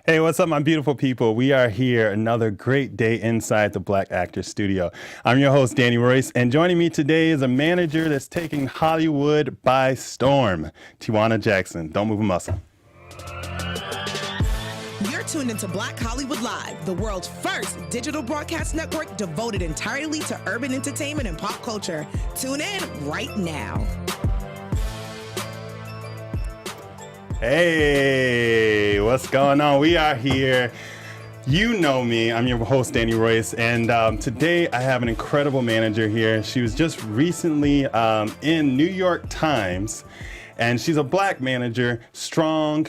Hey, what's up, my beautiful people? We are here, another great day inside the Black Actors Studio. I'm your host, Danny Royce, and joining me today is a manager that's taking Hollywood by storm, Tiauna Jackson. Don't move a muscle. You're tuned into Black Hollywood Live, the world's first digital broadcast network devoted entirely to urban entertainment and pop culture. Tune in right now. Hey, what's going on? We are here. You know me. I'm your host, Danny Royce, and today I have an incredible manager here. She was just recently in New York Times, and she's a Black manager, strong,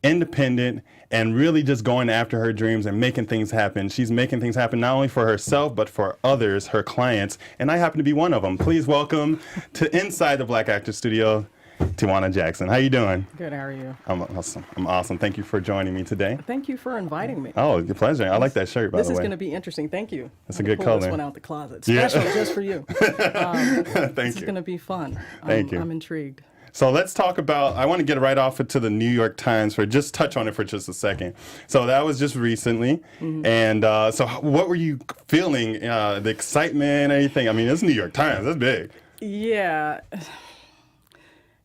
independent, and really just going after her dreams and making things happen. She's making things happen not only for herself, but for others, her clients, and I happen to be one of them. Please welcome to Inside the Black Actors Studio, Tiauna Jackson. How you doing? Good, how are you? I'm awesome. I'm awesome. Thank you for joining me today. Thank you for inviting me. Oh, your pleasure. I like that shirt, by the way. This is going to be interesting. Thank you. It's a good pull color. This one out the closet. Yeah. Special just for you. Thank This is you. going to be fun. Thank you. I'm intrigued. So let's talk about, I want to get right off into the New York Times touch on it for just a second. So that was just recently. Mm-hmm. And so what were you feeling, the excitement, anything? I mean, it's New York Times. That's big. Yeah.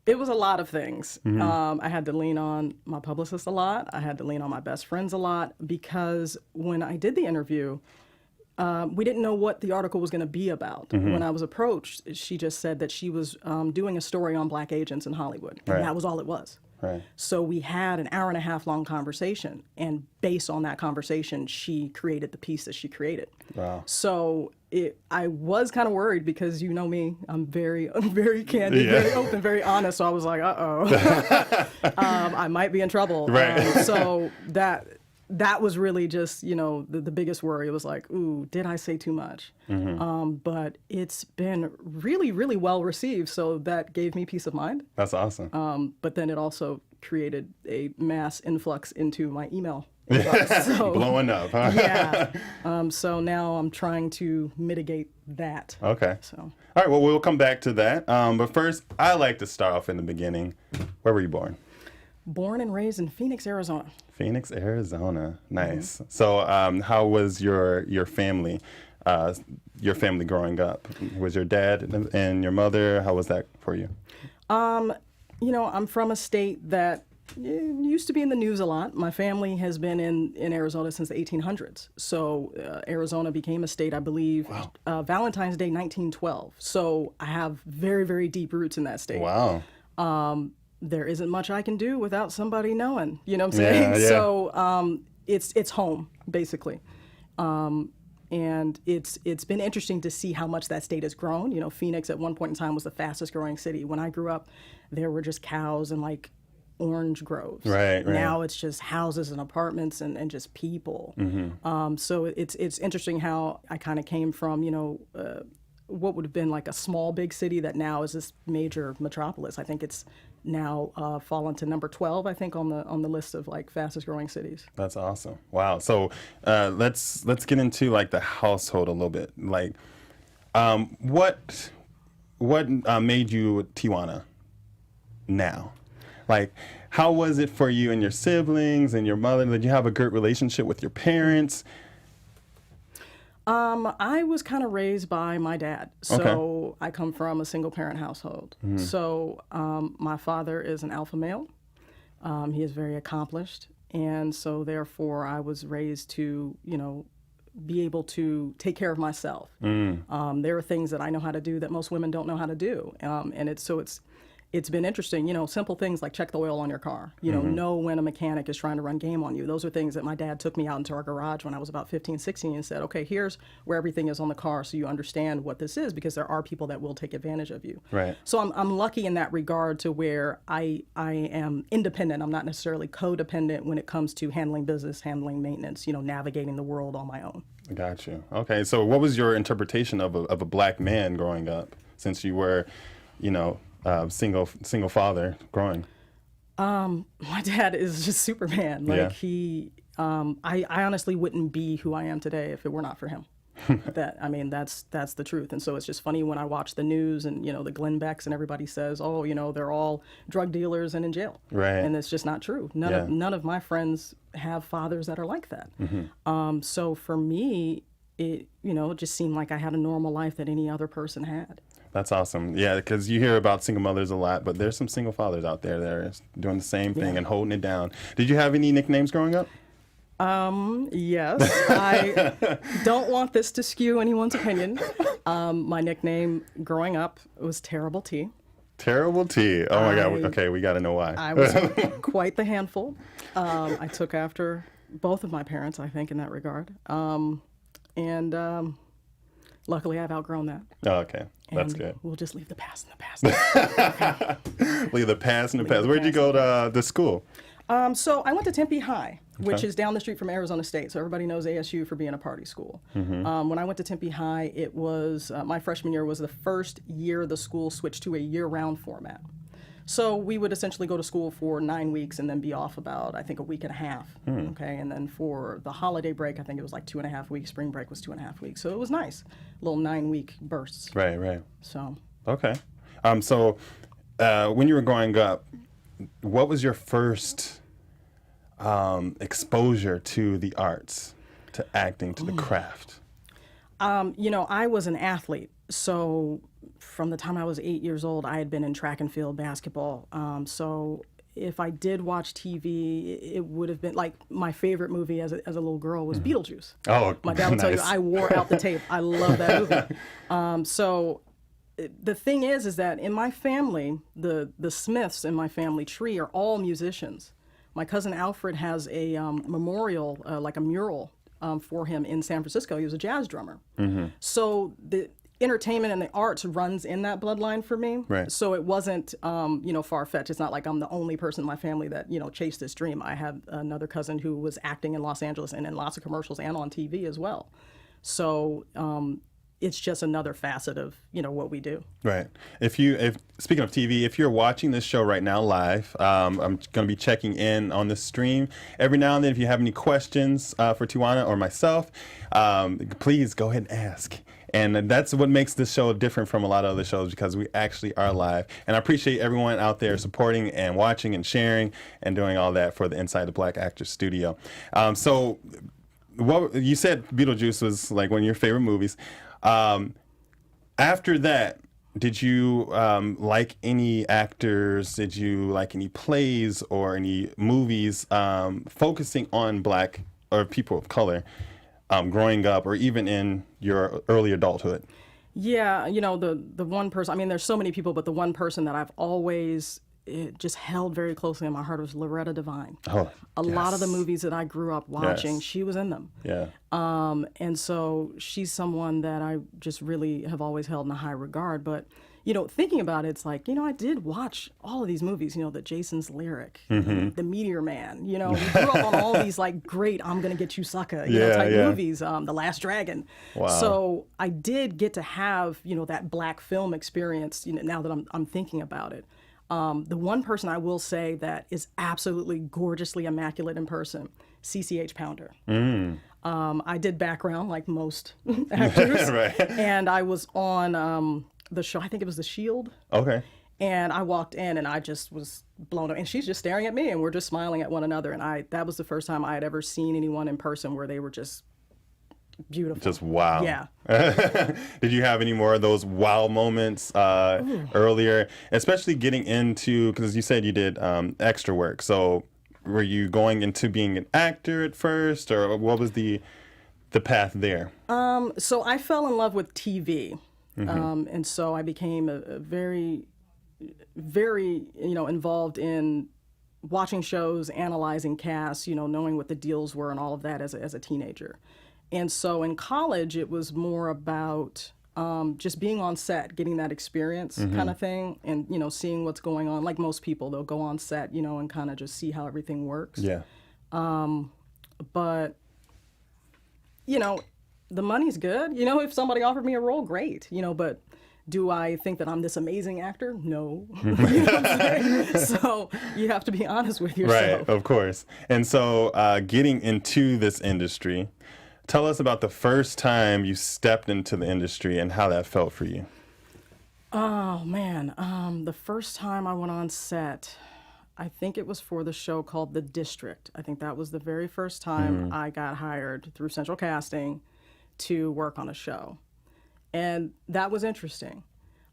It was a lot of things. Mm-hmm. I had to lean on my publicist a lot. I had to lean on my best friends a lot because when I did the interview, we didn't know what the article was going to be about. Mm-hmm. When I was approached, she just said that she was doing a story on Black agents in Hollywood, and Right. that was all it was. Right. So we had an hour and a half long conversation, and based on that conversation, she created the piece that she created. Wow. So I was kind of worried because you know me, I'm very candid, Yeah. very open, very honest. So I was like, uh-oh, I might be in trouble. Right. So that was really just, the biggest worry. It was like, ooh, did I say too much? Mm-hmm. But it's been really, really well received. So that gave me peace of mind. That's awesome. But then it also created a mass influx into my email. So, Blowing up, huh? yeah. So now I'm trying to mitigate that. Okay. So All right, well, we'll come back to that. But first, I like to start off in the beginning. Where were you born? born and raised in Phoenix, Arizona. Phoenix, Arizona. Nice. So how was your family growing up? Was your dad and your mother, how was that for you? I'm from a state that used to be in the news a lot. My family has been in Arizona since the 1800s. So Arizona became a state, I believe, Valentine's Day 1912. So I have very, very deep roots in that state. Wow. There isn't much I can do without somebody knowing, you know what I'm saying? Yeah, yeah. So it's home, basically. And it's been interesting to see how much that state has grown. You know, Phoenix at one point in time was the fastest growing city. When I grew up, there were just cows and like orange groves. Right. Now it's just houses and apartments and just people. Mm-hmm. So it's interesting how I kind of came from, what would have been like a small big city that now is this major metropolis. I think it's now fallen to number 12, I think, on the list of like fastest growing cities. That's awesome. Wow. So let's get into like the household a little bit. Like, what made you Tiauna now? Like, how was it for you and your siblings and your mother? Did you have a good relationship with your parents? I was kind of raised by my dad. So I come from a single parent household. Mm-hmm. So my father is an alpha male. He is very accomplished. And so therefore I was raised to, be able to take care of myself. There are things that I know how to do that most women don't know how to do. And it's been interesting, simple things like check the oil on your car, know when a mechanic is trying to run game on you. Those are things that my dad took me out into our garage when I was about 15, 16 and said, okay, here's where everything is on the car so you understand what this is, because there are people that will take advantage of you. Right. So I'm lucky in that regard to where I am independent. I'm not necessarily codependent when it comes to handling business, handling maintenance, navigating the world on my own. Got you. Okay. So what was your interpretation of a black man growing up, since you were, single father growing? My dad is just Superman. Like Yeah. he, I honestly wouldn't be who I am today if it were not for him. That's the truth. And so it's just funny when I watch the news and, the Glenn Becks and everybody says, oh, they're all drug dealers and in jail. Right. And it's just not true. None of my friends have fathers that are like that. So for me, it just seemed like I had a normal life that any other person had. That's awesome. Yeah, because you hear about single mothers a lot, but there's some single fathers out there that are doing the same thing and holding it down. Did you have any nicknames growing up? Yes. I don't want this to skew anyone's opinion. My nickname growing up was Terrible T. Terrible T. Oh my God. Okay, we got to know why. I was quite the handful. I took after both of my parents, I think, in that regard. Luckily, I've outgrown that. Oh, okay. That's And good. We'll just leave the past in the past. Leave the past in the past. Where'd you go to school? So I went to Tempe High, which is down the street from Arizona State. So everybody knows ASU for being a party school. When I went to Tempe High, it was my freshman year was the first year the school switched to a year-round format. So we would essentially go to school for 9 weeks and then be off about, I think, a week and a half. Okay, and then for the holiday break, I think it was like 2.5 weeks. Spring break was 2.5 weeks. So it was nice, little 9-week bursts. Right. So. Okay. So when you were growing up, what was your first exposure to the arts, to acting, to the craft? I was an athlete. So from the time I was 8 years old, I had been in track and field basketball. So if I did watch TV, it would have been like my favorite movie as a little girl was Beetlejuice. Oh, my dad would tell you nice. I wore out the tape. I love that movie. So the thing is that in my family, the Smiths in my family tree are all musicians. My cousin Alfred has a memorial, like a mural for him in San Francisco. He was a jazz drummer. So the entertainment and the arts runs in that bloodline for me. Right. So it wasn't, far-fetched. It's not like I'm the only person in my family that, chased this dream. I had another cousin who was acting in Los Angeles and in lots of commercials and on TV as well. So it's just another facet of, what we do. Right. If speaking of TV, if you're watching this show right now live, I'm going to be checking in on the stream every now and then. If you have any questions for Tiauna or myself, please go ahead and ask. And that's what makes this show different from a lot of other shows, because we actually are live. And I appreciate everyone out there supporting and watching and sharing and doing all that for the Inside the Black Actors Studio. So what you said Beetlejuice was like one of your favorite movies. After that, did you like any actors? Did you like any plays or any movies focusing on Black or people of color growing up, or even in your early adulthood? Yeah, the one person, there's so many people, but the one person that I've always just held very closely in my heart was Loretta Devine. Oh, a lot of the movies that I grew up watching, she was in them. Yeah. And so she's someone that I just really have always held in a high regard. But, thinking about it, it's like, I did watch all of these movies, the Jason's Lyric, The Meteor Man, we grew up on all these like great I'm Gonna Get You Sucker, type movies, The Last Dragon. Wow. So I did get to have, that Black film experience, now that I'm thinking about it. The one person I will say that is absolutely gorgeously immaculate in person, CCH Pounder. I did background like most actors, Right. and I was on the show, I think it was The Shield. Okay. And I walked in and I just was blown away. And she's just staring at me and we're just smiling at one another. And that was the first time I had ever seen anyone in person where they were just beautiful. Just wow. Yeah. Did you have any more of those wow moments earlier, especially getting into, because you said you did extra work. So were you going into being an actor at first, or what was the path there? So I fell in love with TV. And so I became a very, very, involved in watching shows, analyzing casts, knowing what the deals were and all of that as a teenager. And so in college, it was more about just being on set, getting that experience kind of thing, and, seeing what's going on. Like most people, they'll go on set, and kind of just see how everything works. Yeah. But, the money's good. If somebody offered me a role, great. But do I think that I'm this amazing actor? No. You know what I'm saying? So you have to be honest with yourself. Right, of course. And so getting into this industry, Tell us about the first time you stepped into the industry and how that felt for you. Oh man, the first time I went on set, I think it was for the show called The District. I think that was the very first time I got hired through Central Casting to work on a show. And that was interesting.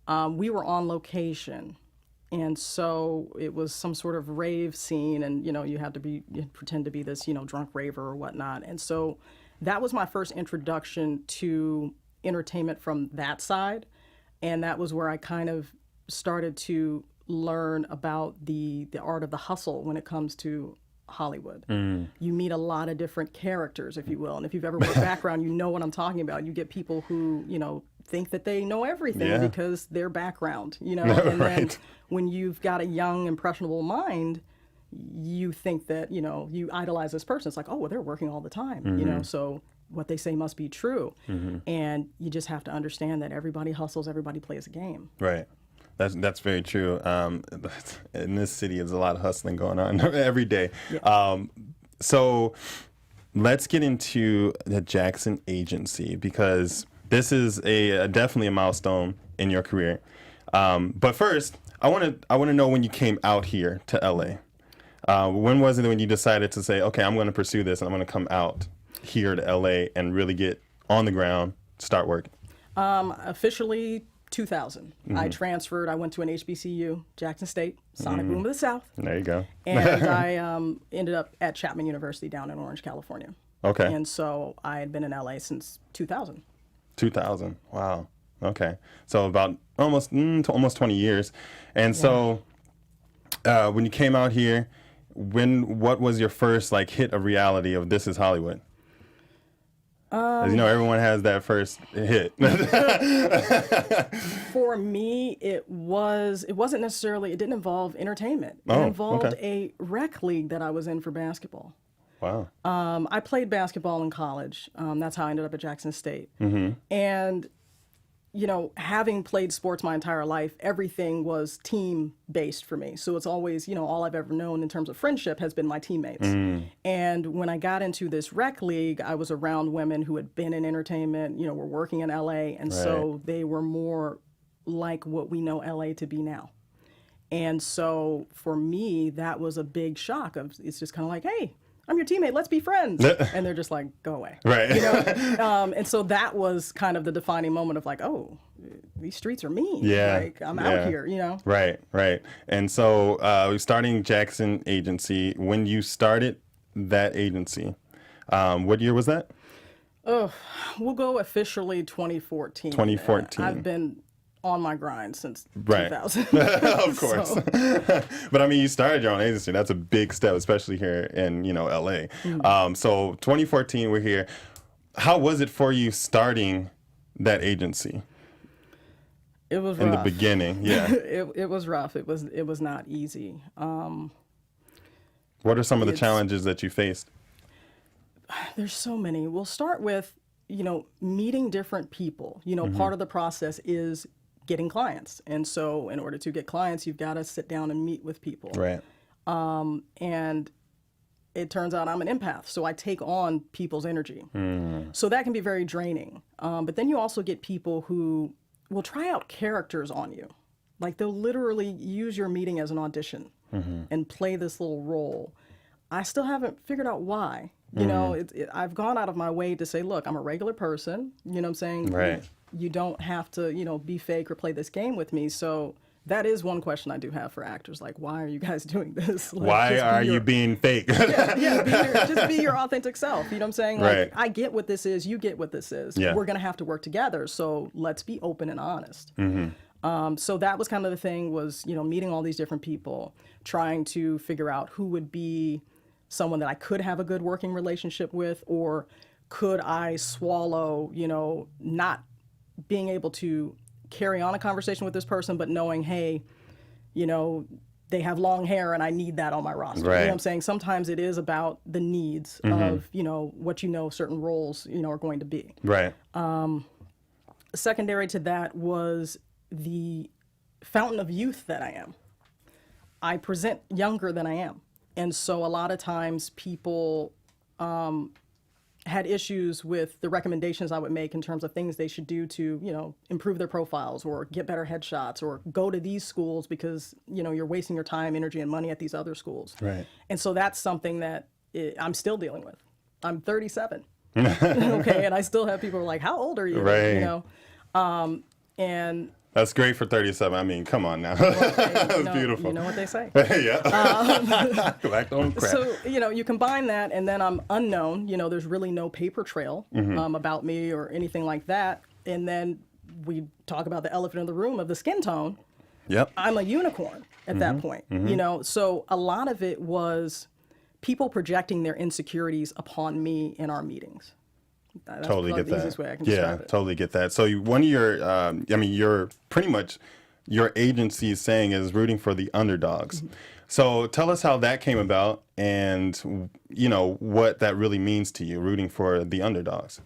We were on location, and so it was some sort of rave scene, and you had to pretend to be this drunk raver or whatnot. And so that was my first introduction to entertainment from that side, and that was where I kind of started to learn about the art of the hustle when it comes to Hollywood. You meet a lot of different characters, if you will, and if you've ever worked background, you know what I'm talking about. You get people who think that they know everything because their background, and then when you've got a young, impressionable mind, you think that, you idolize this person. It's like, oh, well, they're working all the time, so what they say must be true. And you just have to understand that everybody hustles, everybody plays a game. Right. That's very true. In this city, there's a lot of hustling going on every day. Yeah. So let's get into the Jackson Agency, because this is definitely a milestone in your career. But first, I want to know when you came out here to LA. When was it when you decided to say, okay, I'm going to pursue this and I'm going to come out here to LA and really get on the ground, start working? Officially 2000. I transferred. I went to an HBCU, Jackson State, Sonic Boom of the South. There you go. And I ended up at Chapman University down in Orange, California. Okay. And so I had been in LA since 2000. 2000. Wow. Okay. So about almost 20 years. And so when you came out here, what was your first hit of reality of This Is Hollywood? As everyone has that first hit. For me, it didn't involve entertainment. It involved a rec league that I was in for basketball. Wow. I played basketball in college. That's how I ended up at Jackson State. And having played sports my entire life, everything was team-based for me. So it's always, all I've ever known in terms of friendship has been my teammates. And when I got into this rec league, I was around women who had been in entertainment, were working in LA. And so they were more like what we know LA to be now. And so for me, that was a big shock. It's just kind of like, hey, I'm your teammate, let's be friends. And they're just like, go away. Right. And so that was kind of the defining moment of oh, these streets are mean. Yeah. I'm out here, Right. And so we're starting Jackson Agency. When you started that agency, what year was that? Oh, we'll go officially 2014. 2014. I've been on my grind since 2000. Of course. But I mean, you started your own agency. That's a big step, especially here in, LA. So 2014, we're here. How was it for you starting that agency? It was rough. In the beginning, yeah. It was rough. It was not easy. What are some of the challenges that you faced? There's so many. We'll start with, meeting different people. Part of the process is getting clients. And so in order to get clients, you've got to sit down and meet with people. Right. And it turns out I'm an empath, so I take on people's energy. So that can be very draining. But then you also get people who will try out characters on you. They'll literally use your meeting as an audition and play this little role. I still haven't figured out why. I've gone out of my way to say, look, I'm a regular person. You know what I'm saying? Right. You don't have to, be fake or play this game with me. So that is one question I do have for actors. Why are you guys doing this? Why are you being fake? Just be your authentic self. You know what I'm saying? Right. I get what this is. You get what this is. Yeah. We're going to have to work together. So let's be open and honest. So that was kind of the thing was, meeting all these different people, trying to figure out who would be someone that I could have a good working relationship with, or could I swallow, not being able to carry on a conversation with this person, but knowing, hey, they have long hair and I need that on my roster. Right. You know what I'm saying? Sometimes it is about the needs of, what certain roles, are going to be. Right. Secondary to that was the fountain of youth that I am. I present younger than I am. And so a lot of times people had issues with the recommendations I would make in terms of things they should do to, improve their profiles or get better headshots or go to these schools because, you're wasting your time, energy, and money at these other schools. Right. And so that's something that I'm still dealing with. I'm 37. Okay. And I still have people who are like, how old are you? Right. And that's great for 37. I mean, come on now. That's beautiful. You know what they say. Yeah. Black don't crack. So, you combine that and then I'm unknown, there's really no paper trail about me or anything like that. And then we talk about the elephant in the room of the skin tone. Yep. I'm a unicorn at that point, so a lot of it was people projecting their insecurities upon me in our meetings. That's totally get the that. easiest way I can describe it. Totally get that. So one of your, you're pretty much, your agency is saying is rooting for the underdogs. So tell us how that came about and, what that really means to you, rooting for the underdogs.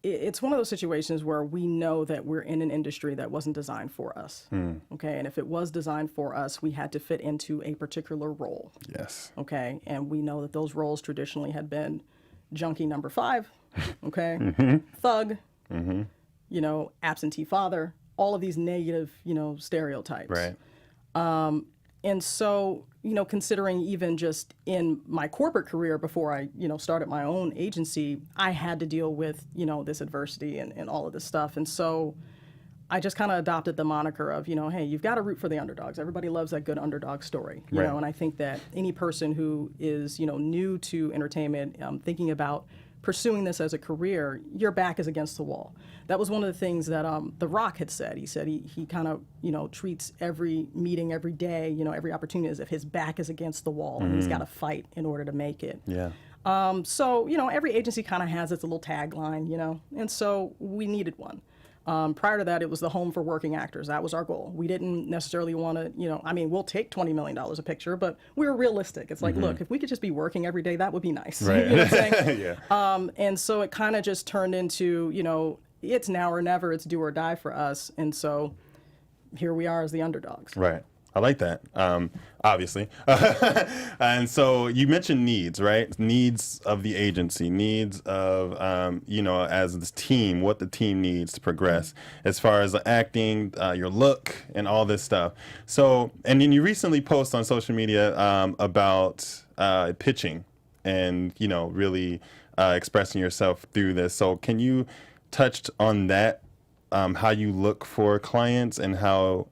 It's one of those situations where we know that we're in an industry that wasn't designed for us. Okay. And if it was designed for us, we had to fit into a particular role. Yes. Okay. And we know that those roles traditionally had been junkie number 5. Okay. Thug, absentee father, all of these negative, stereotypes. Right. And so, considering even just in my corporate career before I, started my own agency, I had to deal with, this adversity and all of this stuff. And so I just kind of adopted the moniker of, hey, you've got to root for the underdogs. Everybody loves that good underdog story, you know, and I think that any person who is, new to entertainment, thinking about pursuing this as a career, your back is against the wall. That was one of the things that The Rock had said. He said he kind of, treats every meeting, every day, every opportunity as if his back is against the wall and he's got to fight in order to make it. Yeah. So, every agency kind of has its little tagline, and so we needed one. Prior to that, it was the home for working actors. That was our goal. We didn't necessarily want to, we'll take $20 million a picture, but we were realistic. It's like, look, if we could just be working every day, that would be nice. Right. You know what I'm saying? Yeah. And so it kind of just turned into, it's now or never, it's do or die for us. And so here we are as the underdogs. Right. I like that, obviously. And so you mentioned needs, right? Needs of the agency, needs of, as this team, what the team needs to progress as far as the acting, your look, and all this stuff. So, and then you recently posted on social media about pitching and, really expressing yourself through this. So can you touch on that, how you look for clients and how,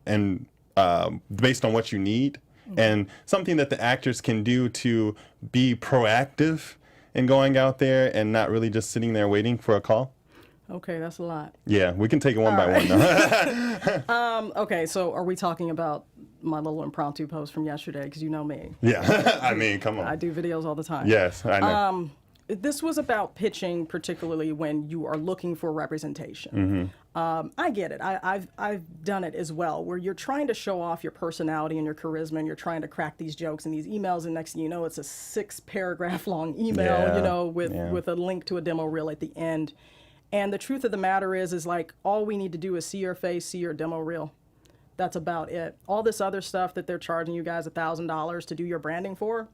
based on what you need, and something that the actors can do to be proactive in going out there and not really just sitting there waiting for a call? Okay, that's a lot. Yeah, we can take it one by one though. Okay, so are we talking about my little impromptu post from yesterday? Because you know me. Yeah, I mean, come on. I do videos all the time. Yes, I know. This was about pitching, particularly when you are looking for representation. I get it. I've done it as well, where you're trying to show off your personality and your charisma, and you're trying to crack these jokes and these emails, and next thing you know, it's a 6-paragraph long email, with a link to a demo reel at the end. And the truth of the matter is like all we need to do is see your face, see your demo reel. That's about it. All this other stuff that they're charging you guys $1,000 to do your branding for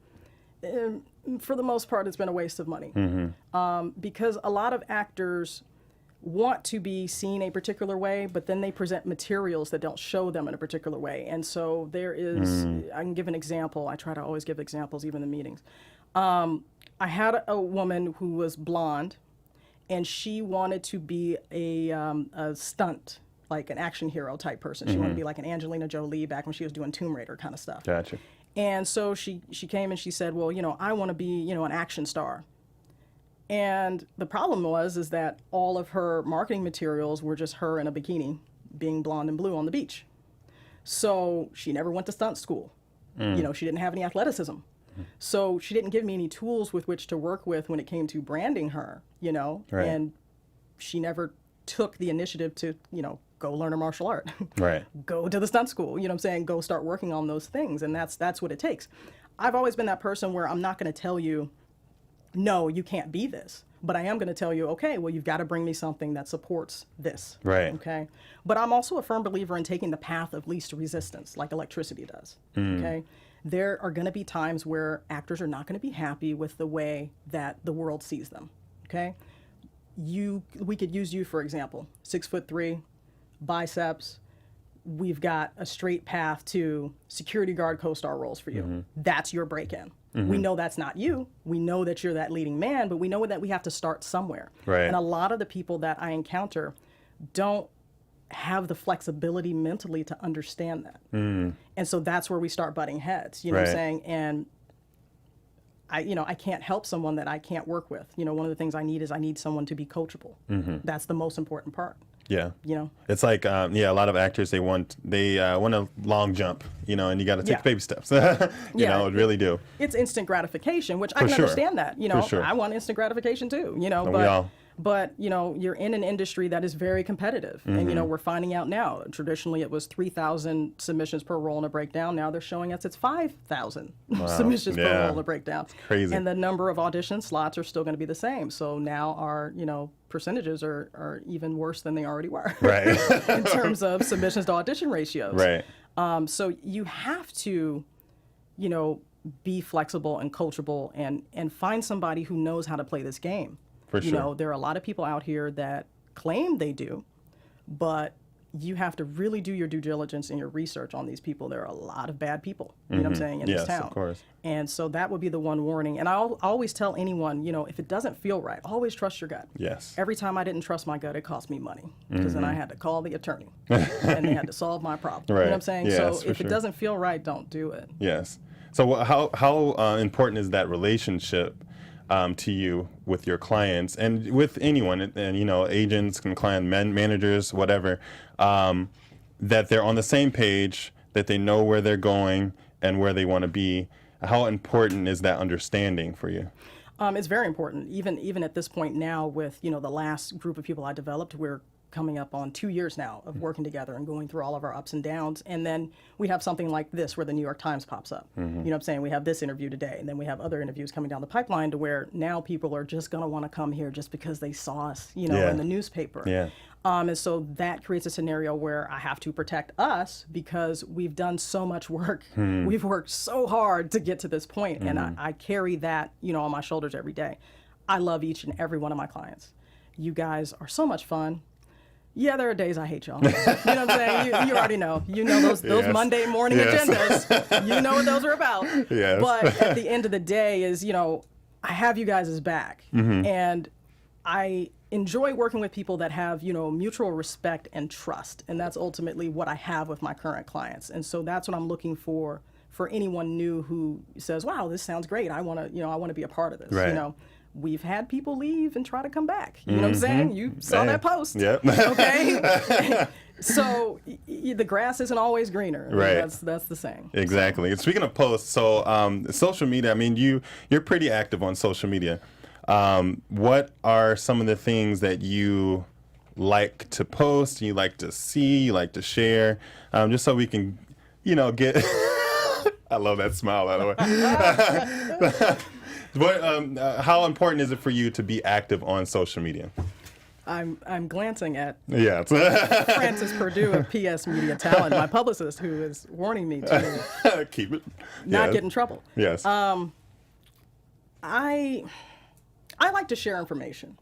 the most part, it's been a waste of money. Because a lot of actors want to be seen a particular way, but then they present materials that don't show them in a particular way. And so there is, I can give an example. I try to always give examples, even in meetings. I had a woman who was blonde, and she wanted to be a stunt, like an action hero type person. She wanted to be like an Angelina Jolie back when she was doing Tomb Raider kind of stuff. Gotcha. And so she came and she said, well, I want to be, an action star. And the problem is that all of her marketing materials were just her in a bikini being blonde and blue on the beach. So she never went to stunt school. She didn't have any athleticism. So she didn't give me any tools with which to work with when it came to branding her, Right. And she never took the initiative to, go learn a martial art. Right. Go to the stunt school, go start working on those things. And that's what it takes. I've always been that person where I'm not going to tell you, no, you can't be this. But I am going to tell you, okay, well, you've got to bring me something that supports this. Right. Okay. But I'm also a firm believer in taking the path of least resistance, like electricity does. Okay. there are going to be times where actors are not going to be happy with the way that the world sees them. Okay, we could use you for example. 6'3", biceps. We've got a straight path to security guard co-star roles for you. That's your break-in. We know that's not you. We know that you're that leading man, but we know that we have to start somewhere. Right. And a lot of the people that I encounter don't have the flexibility mentally to understand that. And so that's where we start butting heads, you know what I'm saying? And I can't help someone that I can't work with. You know, one of the things I need someone to be coachable. That's the most important part. Yeah. You know, it's like, a lot of actors, they want a long jump, you know, and you got to take baby steps. you know, it really do. It's instant gratification, which I can understand that. You know, I want instant gratification too, you know, but, you know, you're in an industry that is very competitive. And, you know, we're finding out now, traditionally it was 3,000 submissions per role in a breakdown. Now they're showing us it's 5,000 submissions per role in a breakdown. It's crazy. And the number of audition slots are still going to be the same. So now our, you know, percentages are even worse than they already were. Right. in terms of submissions to audition ratios. Right. So you have to, you know, be flexible and coachable and find somebody who knows how to play this game. For sure. You know, there are a lot of people out here that claim they do, but you have to really do your due diligence and your research on these people. There are a lot of bad people, you know what I'm saying, in this town. Yes, of course. And so that would be the one warning. And I'll always tell anyone, you know, if it doesn't feel right, always trust your gut. Yes. Every time I didn't trust my gut, it cost me money because then I had to call the attorney and they had to solve my problem. Right. You know what I'm saying? Yes, so if it doesn't feel right, don't do it. Yes. So how important is that relationship to you with your clients and with anyone, and you know, agents and client managers, whatever, that they're on the same page, that they know where they're going and where they want to be? How important is that understanding for you? It's very important. Even at this point now, with, you know, the last group of people I developed, we're coming up on 2 years now of working together and going through all of our ups and downs. And then we have something like this where the New York Times pops up. You know what I'm saying? We have this interview today, and then we have other interviews coming down the pipeline to where now people are just going to want to come here just because they saw us, you know, in the newspaper. Yeah. And so that creates a scenario where I have to protect us because we've done so much work. We've worked so hard to get to this point, and I carry that, you know, on my shoulders every day. I love each and every one of my clients. You guys are so much fun. Yeah, there are days I hate y'all. You know what I'm saying? You already know. You know those Monday morning agendas. You know what those are about. Yes. But at the end of the day is, you know, I have you guys' back. And I enjoy working with people that have, you know, mutual respect and trust. And that's ultimately what I have with my current clients. And so that's what I'm looking for anyone new who says, wow, this sounds great. I want to be a part of this. Right. You know, we've had people leave and try to come back. You know what I'm saying? You saw that post. Yep. Okay. So the grass isn't always greener. I mean, Right. That's the saying. Exactly. And speaking of posts, so social media, I mean, you're pretty active on social media. What are some of the things that you like to post, you like to see, you like to share, just so we can, you know, get... I love that smile, by the way. But how important is it for you to be active on social media? I'm glancing at Yeah. Francis Purdue of PS Media Talent, my publicist, who is warning me to Keep it. not get in trouble. Yes. I like to share information.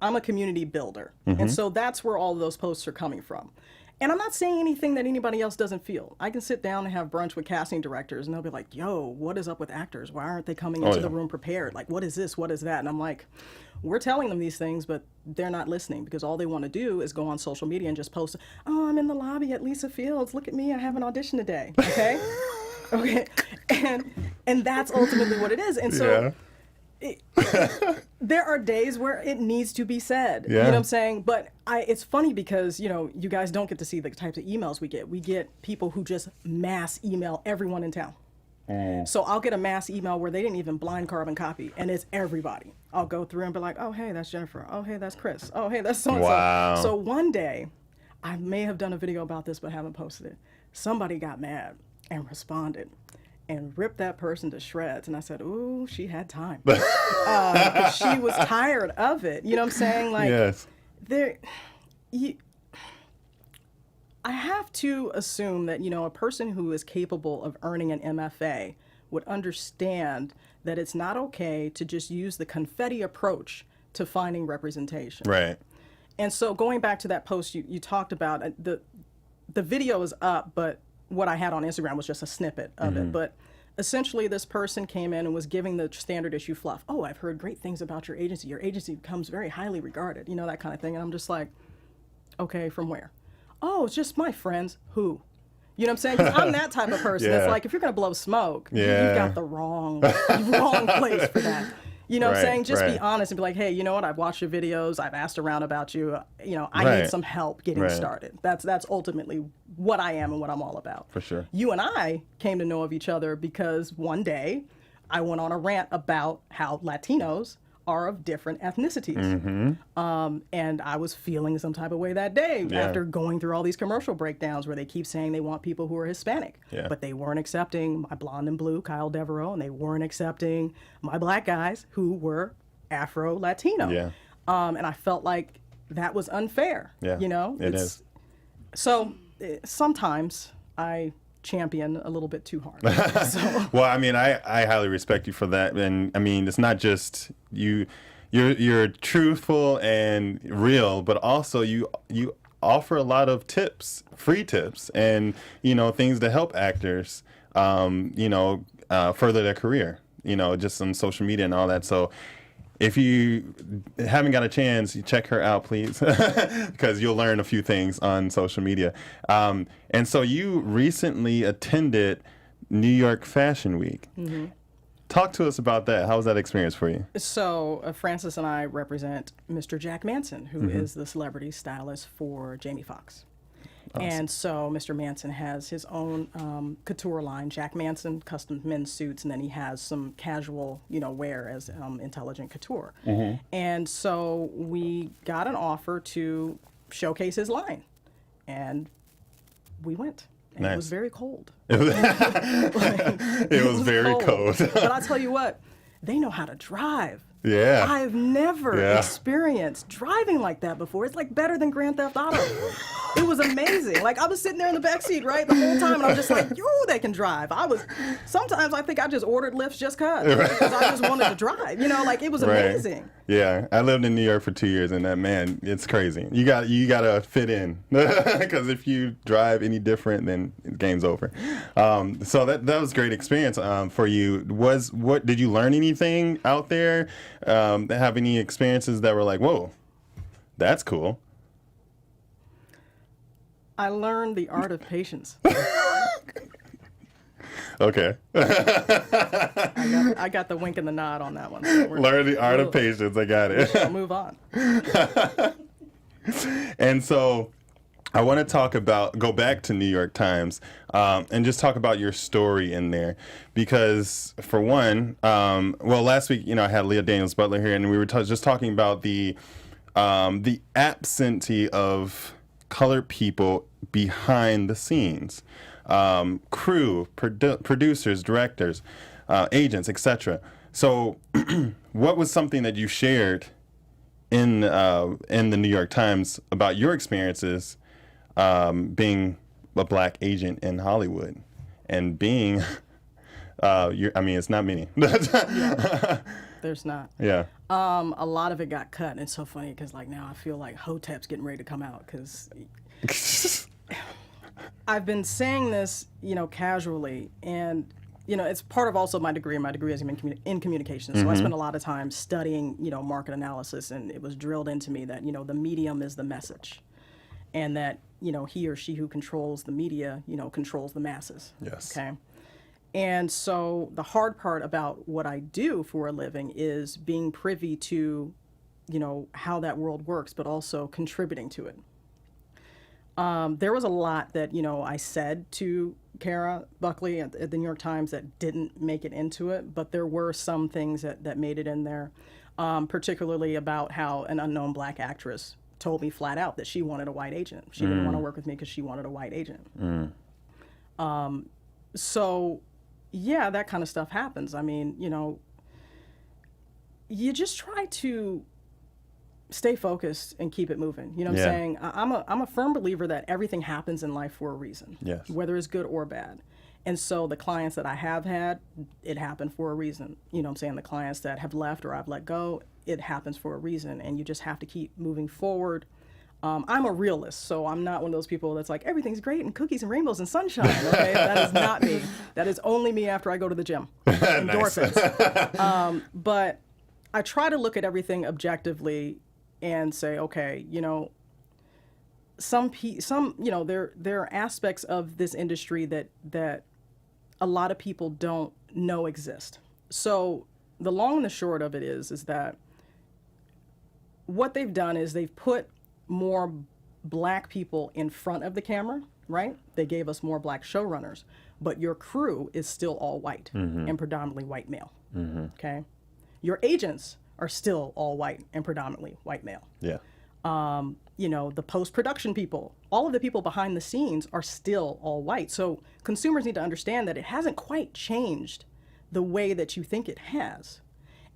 I'm a community builder. And so that's where all of those posts are coming from. And I'm not saying anything that anybody else doesn't feel. I can sit down and have brunch with casting directors, and they'll be like, yo, what is up with actors? Why aren't they coming into the room prepared? Like, what is this? What is that? And I'm like, we're telling them these things, but they're not listening because all they want to do is go on social media and just post, oh, I'm in the lobby at Lisa Fields. Look at me. I have an audition today. Okay? Okay. And that's ultimately what it is. And so... there are days where it needs to be said. You know what I'm saying? But it's funny because, you know, you guys don't get to see the types of emails we get. We get people who just mass email everyone in town. So I'll get a mass email where they didn't even blind carbon copy, and it's everybody. I'll go through and be like, oh, hey, that's Jennifer. Oh, hey, that's Chris. Oh, hey, that's so-and-so. Wow. So one day, I may have done a video about this but haven't posted it. Somebody got mad and responded and ripped that person to shreds. And I said, ooh, she had time. Because she was tired of it. You know what I'm saying? Like, yes. I have to assume that, a person who is capable of earning an MFA would understand that it's not okay to just use the confetti approach to finding representation. Right. And so going back to that post you talked about, the video is up, but what I had on Instagram was just a snippet of it. But essentially this person came in and was giving the standard issue fluff. Oh, I've heard great things about your agency. Your agency becomes very highly regarded, that kind of thing. And I'm just like, okay, from where? Oh, it's just my friends. Who? You know what I'm saying? 'Cause I'm that type of person. Yeah. It's like, if you're going to blow smoke, you've Yeah. got the wrong place for that. You know what I'm Right, saying? Just be right. honest and be like, hey, you know what? I've watched your videos. I've asked around about you. I Right. need some help getting Right. started. That's ultimately what I am and what I'm all about. For sure. You and I came to know of each other because one day I went on a rant about how Latinos are of different ethnicities. And I was feeling some type of way that day Yeah. after going through all these commercial breakdowns where they keep saying they want people who are Hispanic, Yeah. but they weren't accepting my blonde and blue, Kyle Devereaux, and they weren't accepting my black guys who were Afro-Latino. Yeah. And I felt like that was unfair. Yeah, it is. So sometimes I champion a little bit too hard. So. Well, I mean, I highly respect you for that, and I mean, it's not just you. You're truthful and real, but also you offer a lot of tips, free tips, and things to help actors, further their career. Just on social media and all that. So, if you haven't got a chance, you check her out, please, because you'll learn a few things on social media. And so you recently attended New York Fashion Week. Talk to us about that. How was that experience for you? So Francis and I represent Mr. Jack Manson, who is the celebrity stylist for Jamie Foxx. Awesome. And so Mr. Manson has his own couture line, Jack Manson custom men's suits, and then he has some casual, wear as Intelligent Couture. And so we got an offer to showcase his line, and we went. And Nice. It was very cold. It was very cold. But I tell you what, they know how to drive. Yeah. I've never experienced driving like that before. It's like better than Grand Theft Auto. It was amazing. Like I was sitting there in the back seat, right, the whole time, and I'm just like, they can drive. Sometimes I think I just ordered lifts just because I just wanted to drive. It was amazing. Yeah, I lived in New York for 2 years, and man, it's crazy. You gotta fit in, because if you drive any different, then game's over. So that was a great experience for you. Did you learn anything out there? Have any experiences that were like, whoa, that's cool? I learned the art of patience. Okay. I got the wink and the nod on that one. So Learn the art of patience. I got it. We'll move on. And so I want to go back to New York Times and just talk about your story in there. Because for one, last week, I had Leah Daniels Butler here, and we were just talking about the absentee of colored people behind the scenes. Crew, producers, directors, agents, etc. So what was something that you shared in the New York Times about your experiences being a black agent in Hollywood and being it's not many. There's not. Yeah. A lot of it got cut, and it's so funny because now I feel like Hotep's getting ready to come out because I've been saying this, casually, and it's part of also my degree. My degree is in communications, so I spent a lot of time studying, market analysis, and it was drilled into me that the medium is the message, and that he or she who controls the media, controls the masses. Yes. Okay. And so the hard part about what I do for a living is being privy to, how that world works, but also contributing to it. There was a lot that, I said to Kara Buckley at the New York Times that didn't make it into it, but there were some things that made it in there, particularly about how an unknown black actress told me flat out that she wanted a white agent. She didn't want to work with me because she wanted a white agent. So, yeah, that kind of stuff happens. I mean, you just try to stay focused and keep it moving. You know what I'm saying? I'm a firm believer that everything happens in life for a reason, Yes. whether it's good or bad. And so the clients that I have had, it happened for a reason. You know what I'm saying? The clients that have left or I've let go, it happens for a reason. And you just have to keep moving forward. I'm a realist, so I'm not one of those people that's like, everything's great and cookies and rainbows and sunshine, okay? That is not me. That is only me after I go to the gym. Endorphins. But I try to look at everything objectively and say, okay, you know, there are aspects of this industry that a lot of people don't know exist. So the long and the short of it is that what they've done is they've put more black people in front of the camera, right? They gave us more black showrunners, but your crew is still all white and predominantly white male. Okay, your agents are still all white and predominantly white male. Yeah. You know, the post-production people, all of the people behind the scenes are still all white. So consumers need to understand that it hasn't quite changed the way that you think it has.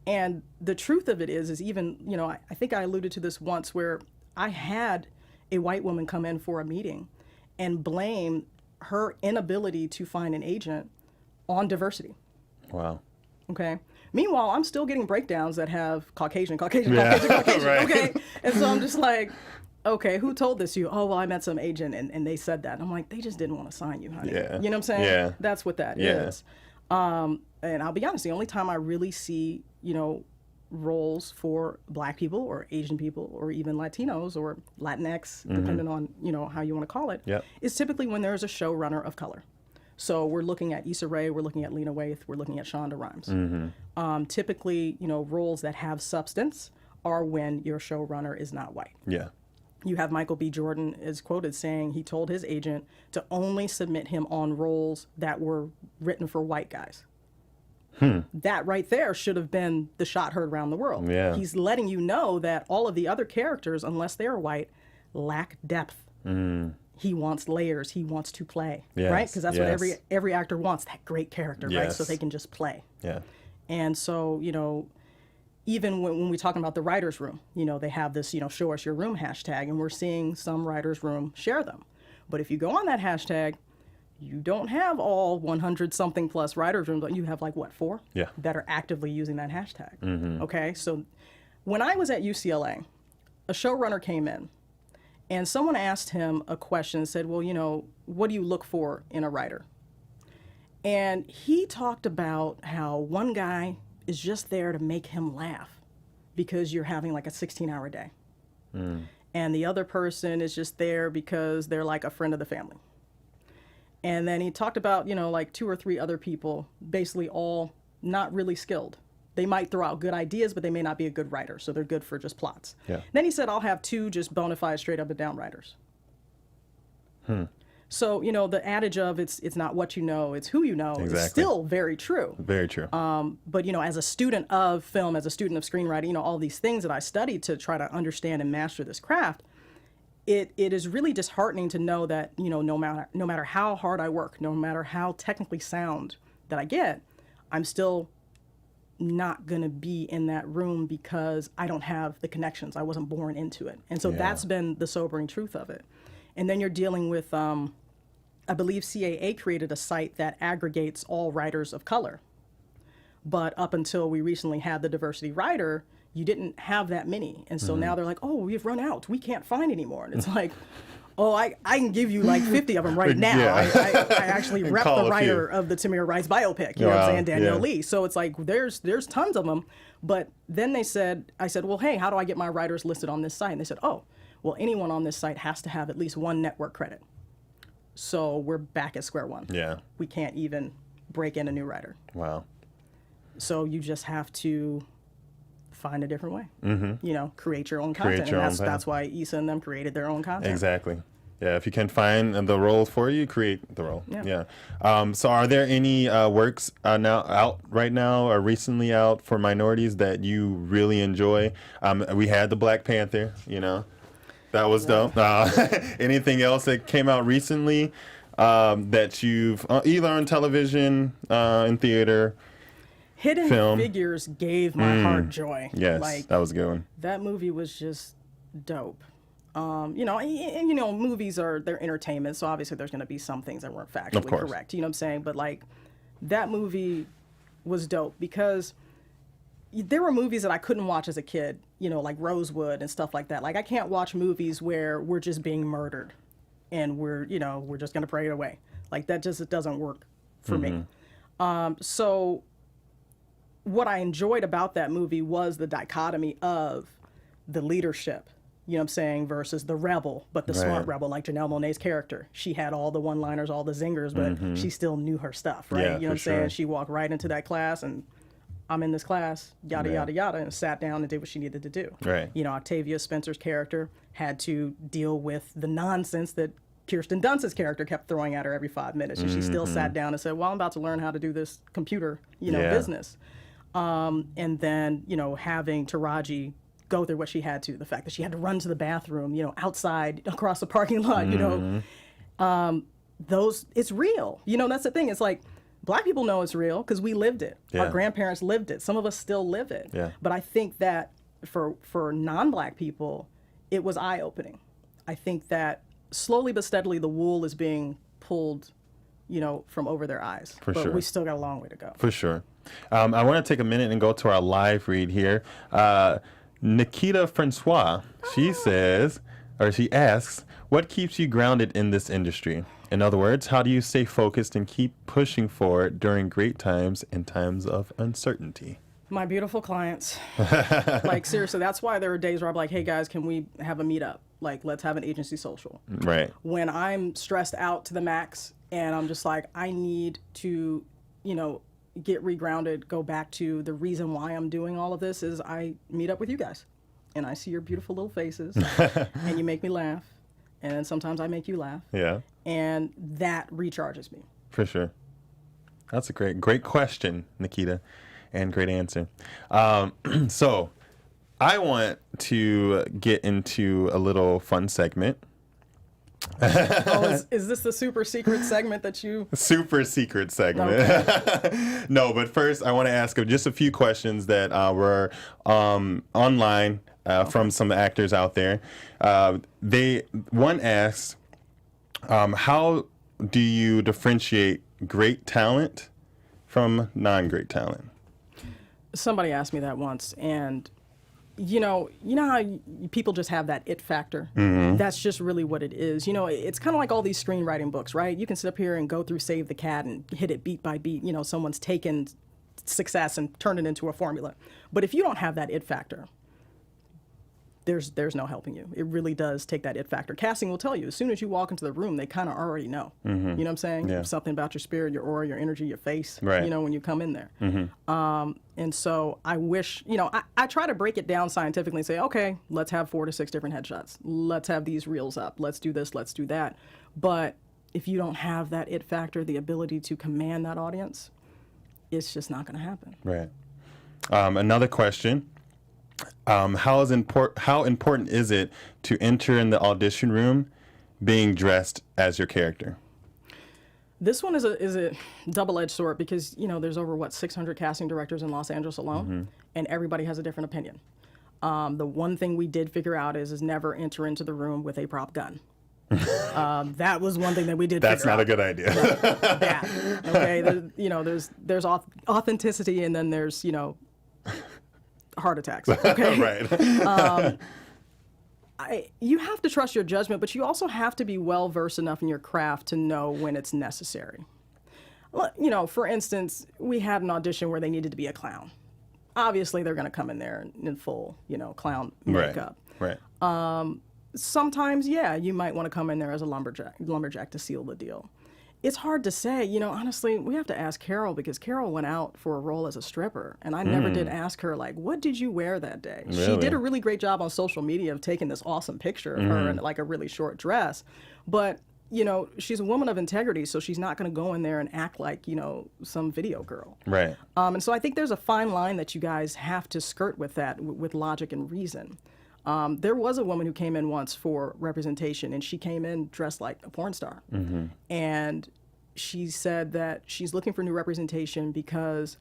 And the truth of it is even, you know, I think I alluded to this once where I had a white woman come in for a meeting and blame her inability to find an agent on diversity. Wow. Okay. Meanwhile, I'm still getting breakdowns that have Caucasian, Right. okay? And so I'm just like, okay, who told this to you? Oh, well, I met some agent and they said that. And I'm like, they just didn't want to sign you, honey. Yeah. You know what I'm saying? Yeah. That's what that is. And I'll be honest, the only time I really see, you know, roles for black people or Asian people or even Latinos or Latinx, depending on, you know, how you want to call it, is typically when there's a showrunner of color. So we're looking at Issa Rae, we're looking at Lena Waithe, we're looking at Shonda Rhimes. Typically, you know, roles that have substance are when your showrunner is not white. Yeah. You have Michael B. Jordan is quoted saying he told his agent to only submit him on roles that were written for white guys. That right there should have been the shot heard around the world. Yeah. He's letting you know that all of the other characters, unless they are white, lack depth. He wants layers. He wants to play, right? Because that's what every actor wants, that great character, right? So they can just play. Yeah. And so, you know, even when we're talking about the writer's room, you know, they have this, you know, show us your room hashtag, and we're seeing some writer's room share them. But if you go on that hashtag, you don't have all 100 something plus writers rooms, but you have like what, 4 that are actively using that hashtag. Okay, so when I was at UCLA, a showrunner came in and someone asked him a question and said, well, you know, what do you look for in a writer? And he talked about how one guy is just there to make him laugh because you're having like a 16-hour day. And the other person is just there because they're like a friend of the family. And then he talked about, you know, like 2 or 3 other people, basically all not really skilled. They might throw out good ideas, but they may not be a good writer, so they're good for just plots. Then he said, I'll have 2 just bona fide straight up and down writers. So, you know, the adage of it's not what you know, it's who you know is still very true. Very true. But, you know, as a student of film, as a student of screenwriting, you know, all these things that I studied to try to understand and master this craft, it is really disheartening to know that, you know, no matter how hard I work, no matter how technically sound that I get, I'm still not going to be in that room because I don't have the connections. I wasn't born into it. And so that's been the sobering truth of it. And then you're dealing with, I believe CAA created a site that aggregates all writers of color. But up until we recently had the diversity writer, you didn't have that many. And so now they're like, oh, we've run out. We can't find any more. And it's like, oh, I can give you like 50 of them right now. I actually rep the writer of the Tamir Rice biopic, you know what I'm saying, Danielle Lee. So it's like, there's tons of them. But then I said, well, hey, how do I get my writers listed on this site? And they said, oh, well, anyone on this site has to have at least 1 network credit. So we're back at square one. Yeah. We can't even break in a new writer. Wow. So you just have to find a different way. You know, create your own content. And that's why Issa and them created their own content. Exactly. Yeah, if you can find the role for you, create the role. So are there any works now out right now or recently out for minorities that you really enjoy? We had the Black Panther, you know. That was dope. Anything else that came out recently that you've either on television, in theater? Hidden film. Figures gave my heart joy. Yes, like that was a good one. that movie was just dope. Movies they're entertainment, so obviously there's going to be some things that weren't factually course. correct. You know what I'm saying? But like, that movie was dope because there were movies that I couldn't watch as a kid, like Rosewood and stuff like that. Like, I can't watch movies where we're just being murdered and we're just going to pray it away. Like, that just, it doesn't work for me. So what I enjoyed about that movie was the dichotomy of the leadership, you know what I'm saying, versus the rebel, but the smart rebel, like Janelle Monáe's character. She had all the one-liners, all the zingers, but she still knew her stuff, right? Yeah, you know what I'm for saying? sure. She walked right into that class and I'm in this class, yada, yada, yada, and sat down and did what she needed to do. Right. Octavia Spencer's character had to deal with the nonsense that Kirsten Dunst's character kept throwing at her every 5 minutes. And she still sat down and said, well, I'm about to learn how to do this computer, business. And then, having Taraji go through what she had to, the fact that she had to run to the bathroom, outside across the parking lot, it's real. That's the thing. It's like, Black people know it's real because we lived it. Yeah. Our grandparents lived it. Some of us still live it. Yeah. But I think that for non-Black people, it was eye-opening. I think that slowly but steadily the wool is being pulled, from over their eyes. For but sure. we still got a long way to go. For sure. I want to take a minute and go to our live read here. Nikita Francois, she asks, what keeps you grounded in this industry? In other words, how do you stay focused and keep pushing forward during great times and times of uncertainty? My beautiful clients. Like, seriously, that's why there are days where I'm like, hey, guys, can we have a meetup? Like, let's have an agency social. Right. When I'm stressed out to the max and I'm just like, I need to, get regrounded, go back to the reason why I'm doing all of this is I meet up with you guys and I see your beautiful little faces and you make me laugh. And then sometimes I make you laugh. Yeah. And that recharges me. For sure. That's a great question, Nikita, and great answer. So I want to get into a little fun segment. Is this the super secret segment that you... Super secret segment. Okay. No, but first I want to ask just a few questions that were online from some actors out there. One asks, how do you differentiate great talent from non-great talent? Somebody asked me that once, and you know how people just have that it factor? Mm-hmm. That's just really what it is. It's kind of like all these screenwriting books, right? You can sit up here and go through Save the Cat and hit it beat by beat. Someone's taken success and turned it into a formula. But if you don't have that it factor, there's no helping you. It really does take that it factor. Casting will tell you, as soon as you walk into the room, they kind of already know. Mm-hmm. You know what I'm saying? Yeah. Something about your spirit, your aura, your energy, your face, right. When you come in there. Mm-hmm. And so I wish, I try to break it down scientifically and say, okay, let's have 4 to 6 different headshots. Let's have these reels up. Let's do this, let's do that. But if you don't have that it factor, the ability to command that audience, it's just not going to happen. Right. Another question. How important is it to enter in the audition room being dressed as your character? This one is a double-edged sword because, there's over, 600 casting directors in Los Angeles alone, mm-hmm. and everybody has a different opinion. The one thing we did figure out is never enter into the room with a prop gun. That was one thing that we did That's figure not out. a good idea. Bad. Okay, there's authenticity and then there's, heart attacks. Okay. Right. You have to trust your judgment, but you also have to be well versed enough in your craft to know when it's necessary. For instance, we had an audition where they needed to be a clown. Obviously, they're going to come in there in full, clown makeup. Right. Sometimes, yeah, you might want to come in there as a lumberjack to seal the deal. It's hard to say, honestly, we have to ask Carol because Carol went out for a role as a stripper and I never did ask her, what did you wear that day? Really? She did a really great job on social media of taking this awesome picture of her in a really short dress. But, she's a woman of integrity, so she's not going to go in there and act like, some video girl. Right. And so I think there's a fine line that you guys have to skirt with that, with logic and reason. There was a woman who came in once for representation, and she came in dressed like a porn star. Mm-hmm. And she said that she's looking for new representation because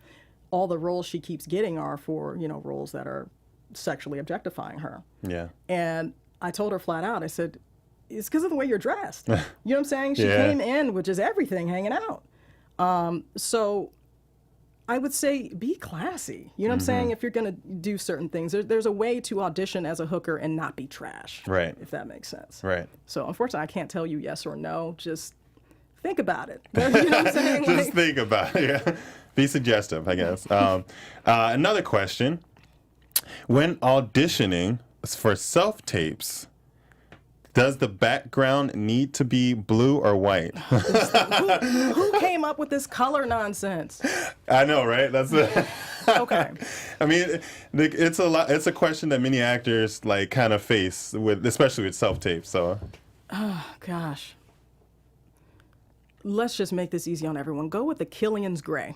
all the roles she keeps getting are for, roles that are sexually objectifying her. Yeah. And I told her flat out, I said, it's because of the way you're dressed. You know what I'm saying? She Yeah. came in with just everything hanging out. So I would say be classy. You know what I'm saying? If you're going to do certain things, there's a way to audition as a hooker and not be trash. Right. If that makes sense. Right. So unfortunately, I can't tell you yes or no. Just think about it. You know what I'm saying? Just think about it. Yeah. Be suggestive, I guess. Another question. When auditioning for self-tapes, does the background need to be blue or white? Who came up with this color nonsense? I know, right? That's Okay. I mean, it's a lot. It's a question that many actors kind of face with, especially with self-tapes. So, Gosh. Let's just make this easy on everyone. Go with the Killian's gray.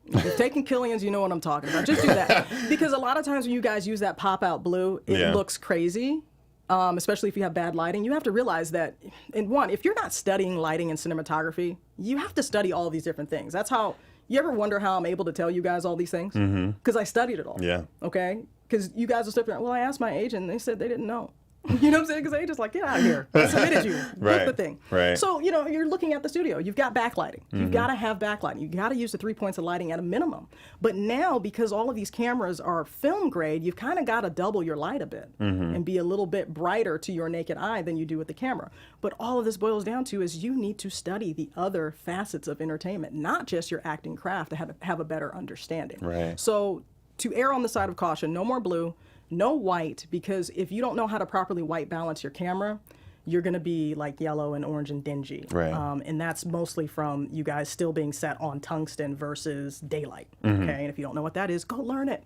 If you're taking Killian's, you know what I'm talking about. Just do that. Because a lot of times when you guys use that pop-out blue, it looks crazy, especially if you have bad lighting. You have to realize that, if you're not studying lighting and cinematography, you have to study all these different things. That's how, you ever wonder how I'm able to tell you guys all these things? Because I studied it all. Yeah. Okay? Because you guys are sitting there, well, I asked my agent, and they said they didn't know. You know what I'm saying? Because they just get out of here. I submitted you. Right. That's the thing. Right. So, you're looking at the studio. You've got backlighting. You've got to have backlighting. You've got to use the 3 points of lighting at a minimum. But now, because all of these cameras are film grade, you've kind of got to double your light a bit and be a little bit brighter to your naked eye than you do with the camera. But all of this boils down to is you need to study the other facets of entertainment, not just your acting craft, to have a better understanding. Right. So to err on the side of caution, no more blue. No white, because if you don't know how to properly white balance your camera, you're going to be like yellow and orange and dingy. Right. And that's mostly from you guys still being set on tungsten versus daylight. Okay. And if you don't know what that is, go learn it.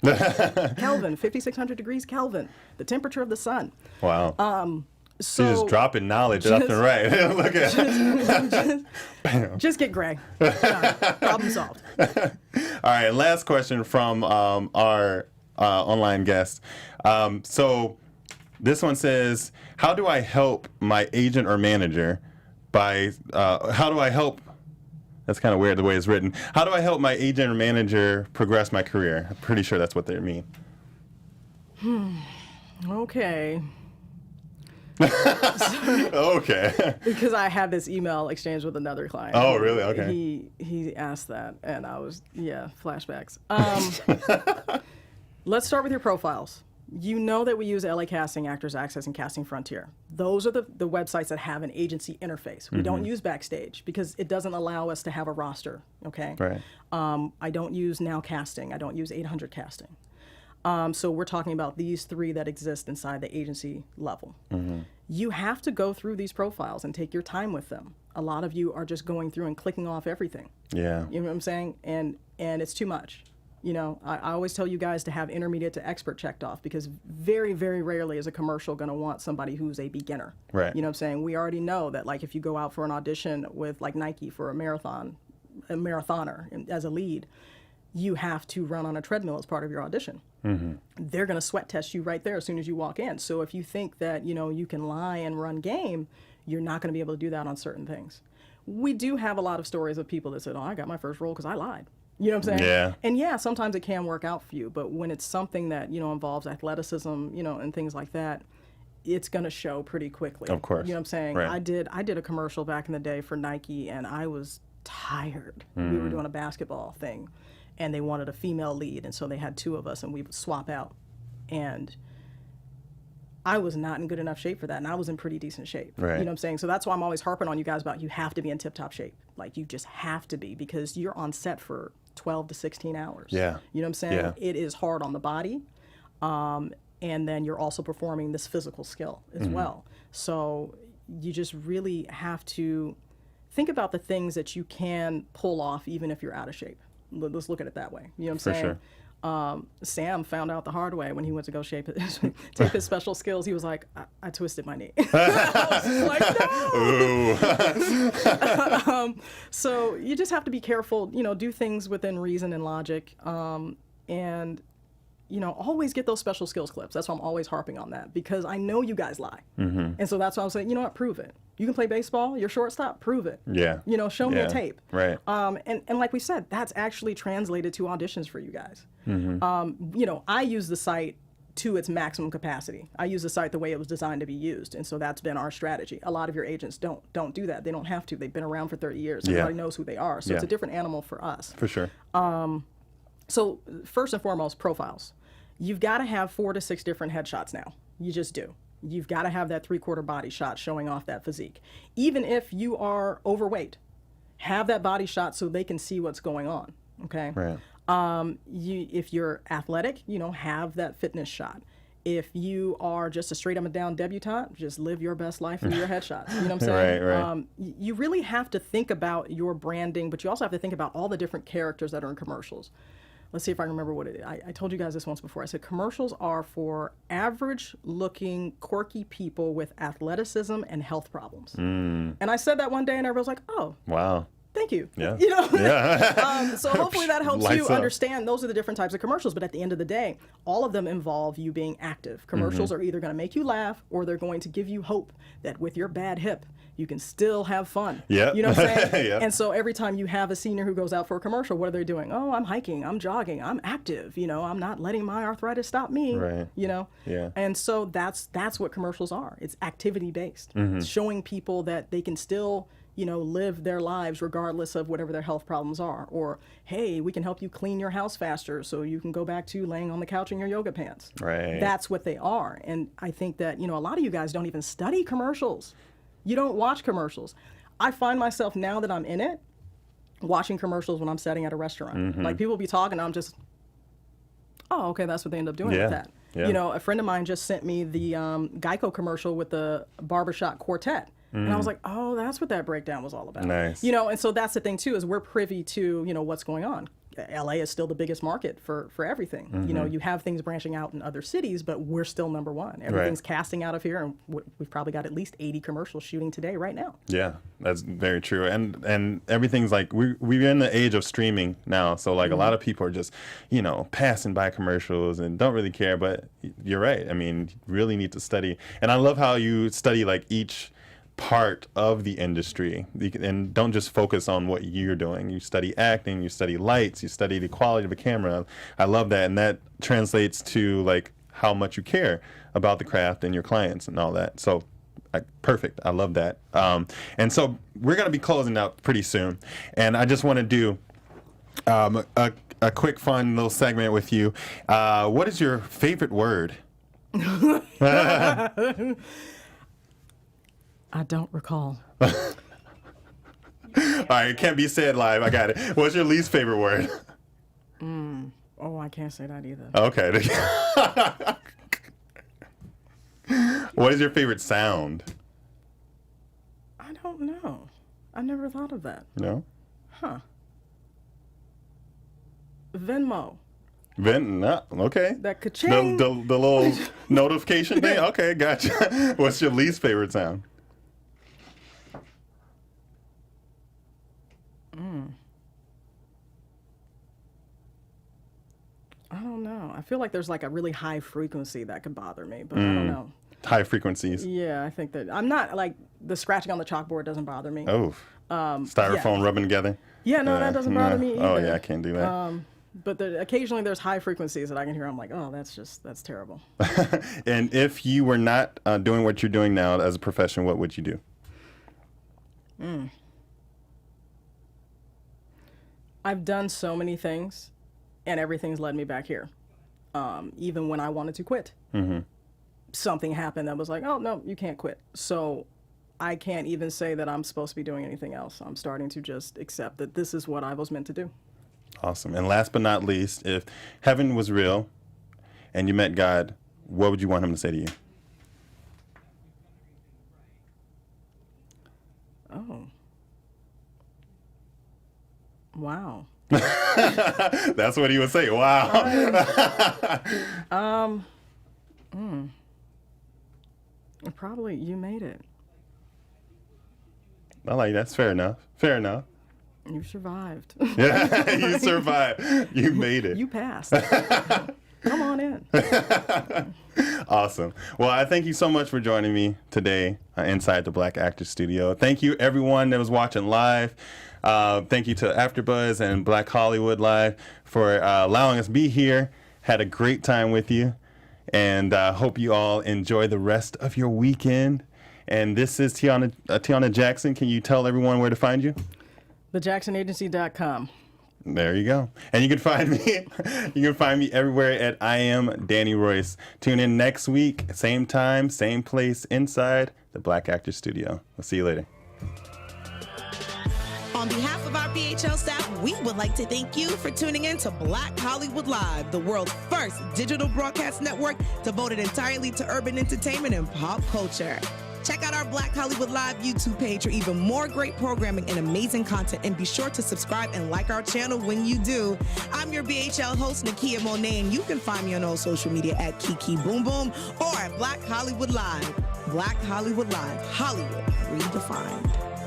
Kelvin, 5,600 degrees Kelvin, the temperature of the sun. wow. So She's just dropping knowledge left and right. Look at just get gray. Done. Problem solved. All right. Last question from our online guest. So this one says, how do I help my agent or manager how do I help, that's kind of weird the way it's written. How do I help my agent or manager progress my career? I'm pretty sure that's what they mean. Okay. Okay. Because I had this email exchange with another client. Oh, really? Okay. He asked that, and I was, flashbacks. Let's start with your profiles. You know that we use LA Casting, Actors Access, and Casting Frontier. Those are the websites that have an agency interface. We don't use Backstage because it doesn't allow us to have a roster, okay? Right. I don't use Now Casting. I don't use 800 Casting. So we're talking about these three that exist inside the agency level. You have to go through these profiles and take your time with them. A lot of you are just going through and clicking off everything. Yeah. You know what I'm saying? And it's too much. I always tell you guys to have intermediate to expert checked off, because very, very rarely is a commercial going to want somebody who's a beginner. Right. You know what I'm saying? We already know that, if you go out for an audition with Nike for a marathoner as a lead, you have to run on a treadmill as part of your audition. They're going to sweat test you right there as soon as you walk in. So if you think that, you can lie and run game, you're not going to be able to do that on certain things. We do have a lot of stories of people that said, I got my first role because I lied. You know what I'm saying? Yeah. And sometimes it can work out for you, but when it's something that, involves athleticism, and things like that, it's going to show pretty quickly. Of course. You know what I'm saying? Right. I did a commercial back in the day for Nike, and I was tired. We were doing a basketball thing, and they wanted a female lead, and so they had two of us, and we would swap out. And I was not in good enough shape for that, and I was in pretty decent shape. Right. You know what I'm saying? So that's why I'm always harping on you guys about you have to be in tip-top shape. You just have to be, because you're on set for 12 to 16 hours. Yeah. You know what I'm saying? Yeah. It is hard on the body, and then you're also performing this physical skill as well. So you just really have to think about the things that you can pull off even if you're out of shape. Let's look at it that way. You know what I'm saying? Sure. Sam found out the hard way when he went to go tape his special skills. He was like, I twisted my knee. I was just like, no. So you just have to be careful, do things within reason and logic. And always get those special skills clips. That's why I'm always harping on that, because I know you guys lie. And so that's why I'm saying, prove it. You can play baseball. You're shortstop. Prove it. Yeah. You know, show me a tape. Right. And like we said, that's actually translated to auditions for you guys. You know, I use the site to its maximum capacity. I use the site the way it was designed to be used, and so that's been our strategy. A lot of your agents don't do that. They don't have to. They've been around for 30 years. Everybody knows who they are, so it's a different animal for us. For sure. So first and foremost, profiles. You've got to have 4 to 6 different headshots now. You just do. You've got to have that 3/4 body shot showing off that physique. Even if you are overweight, have that body shot so they can see what's going on. Okay. Right. If you're athletic, you know, have that fitness shot. If you are just a straight up and down debutante, just live your best life through your headshots. You know what I'm saying? Right. You really have to think about your branding, but you also have to think about all the different characters that are in commercials. Let's see if I remember what it is. I told you guys this once before. I said commercials are for average-looking, quirky people with athleticism and health problems. And I said that one day, and everybody was like, "Oh, wow, thank you." Yeah. You know. Yeah. So hopefully that helps Lights you up. understand those are the different types of commercials. But at the end of the day, all of them involve you being active. Commercials are either going to make you laugh or they're going to give you hope that with your bad hip, you can still have fun. Yeah. You know what I'm saying? Yeah. And so every time you have a senior who goes out for a commercial, what are they doing? Oh, I'm hiking, I'm jogging, I'm active. You know, I'm not letting my arthritis stop me. Right. You know? Yeah. And so that's what commercials are. It's activity based. It's showing people that they can still, you know, live their lives regardless of whatever their health problems are. Or, hey, we can help you clean your house faster so you can go back to laying on the couch in your yoga pants. Right. That's what they are. And I think that, you know, a lot of you guys don't even study commercials. You don't watch commercials. I find myself, now that I'm in it, watching commercials when I'm sitting at a restaurant. Like, people be talking, I'm just, oh, okay, that's what they end up doing with that. Yeah. You know, a friend of mine just sent me the Geico commercial with the barbershop quartet. And I was like, oh, that's what that breakdown was all about. Nice. You know, and so that's the thing, too, is we're privy to, you know, what's going on. LA is still the biggest market for everything. You know, you have things branching out in other cities, but we're still number one. Everything's casting out of here, and we've probably got at least 80 commercials shooting today, right now. Yeah, that's very true. And everything's like, we're in the age of streaming now. So like a lot of people are just, you know, passing by commercials and don't really care. But you're right. I mean, you really need to study. And I love how you study like each part of the industry and don't just focus on what you're doing. You study acting, you study lights, you study the quality of a camera. I love that. And that translates to like how much you care about the craft and your clients and all that. So perfect. I love that. And so we're going to be closing out pretty soon. And I just want to do a quick fun little segment with you. What is your favorite word? I don't recall. All right, it can't be said live. I got it. What's your least favorite word? Oh, I can't say that either. Okay. What is your favorite sound? I don't know. I never thought of that. No? Huh. Venmo. No, okay. That ka-ching. The little notification thing? Okay, gotcha. What's your least favorite sound? I don't know. I feel like there's like a really high frequency that could bother me, but I don't know. High frequencies. Yeah, I think that I'm not like the scratching on the chalkboard doesn't bother me. Oh. Styrofoam rubbing together? Yeah, no, that doesn't bother me either. Oh, yeah, I can't do that. But occasionally there's high frequencies that I can hear. I'm like, oh, that's terrible. And if you were not doing what you're doing now as a profession, what would you do? I've done so many things, and everything's led me back here. Even when I wanted to quit, something happened that was like, oh, no, you can't quit. So I can't even say that I'm supposed to be doing anything else. I'm starting to just accept that this is what I was meant to do. Awesome. And last but not least, if heaven was real and you met God, what would you want him to say to you? Oh. Wow. That's what he would say. Wow. Probably you made it. I like that's fair enough. Fair enough. You survived. Yeah, you survived. You made it. You passed. Come on in. Awesome. Well, I thank you so much for joining me today inside the Black Actors Studio. Thank you, everyone that was watching live. Thank you to AfterBuzz and Black Hollywood Live for allowing us to be here. Had a great time with you, and hope you all enjoy the rest of your weekend. And this is Tiauna Jackson. Can you tell everyone where to find you? TheJacksonAgency.com. There you go. And you can find me. You can find me everywhere at I am Danny Royce. Tune in next week, same time, same place, inside the Black Actors Studio. We'll see you later. On behalf of our BHL staff, we would like to thank you for tuning in to Black Hollywood Live, the world's first digital broadcast network devoted entirely to urban entertainment and pop culture. Check out our Black Hollywood Live YouTube page for even more great programming and amazing content, and be sure to subscribe and like our channel when you do. I'm your BHL host, Nakia Monet, and you can find me on all social media at Kiki Boom Boom or at Black Hollywood Live. Black Hollywood Live, Hollywood redefined.